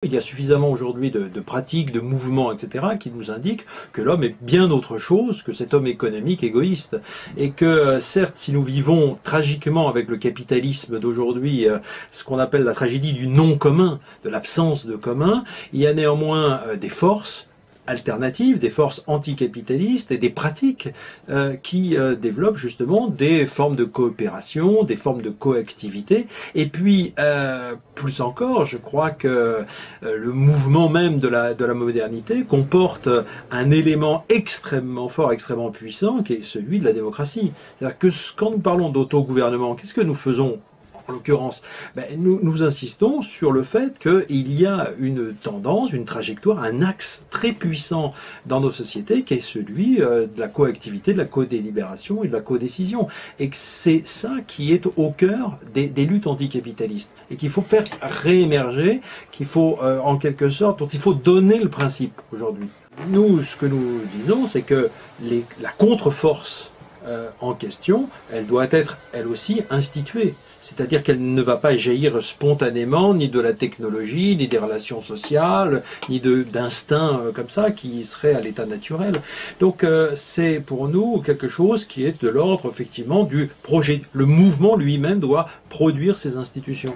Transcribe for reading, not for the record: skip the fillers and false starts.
Il y a suffisamment aujourd'hui de pratiques, de mouvements, etc., qui nous indiquent que l'homme est bien autre chose que cet homme économique égoïste. Et que, certes, si nous vivons tragiquement avec le capitalisme d'aujourd'hui, ce qu'on appelle la tragédie du non commun, de l'absence de commun, il y a néanmoins des forces alternatives, des forces anticapitalistes et des pratiques qui développent justement des formes de coopération, des formes de coactivité. Et puis, plus encore, je crois que le mouvement même de la modernité comporte un élément extrêmement fort, extrêmement puissant, qui est celui de la démocratie. C'est-à-dire que quand nous parlons d'autogouvernement, qu'est-ce que nous faisons ? En l'occurrence, nous insistons sur le fait qu'il y a une tendance, une trajectoire, un axe très puissant dans nos sociétés qui est celui de la coactivité, de la codélibération et de la codécision. Et que c'est ça qui est au cœur des luttes anticapitalistes et qu'il faut faire réémerger, qu'il faut en quelque sorte, dont il faut donner le principe aujourd'hui. Nous, ce que nous disons, c'est que la contre-force en question, elle doit être elle aussi instituée. C'est-à-dire qu'elle ne va pas jaillir spontanément ni de la technologie, ni des relations sociales, ni d'instincts comme ça qui seraient à l'état naturel. Donc c'est pour nous quelque chose qui est de l'ordre effectivement du projet. Le mouvement lui-même doit produire ces institutions.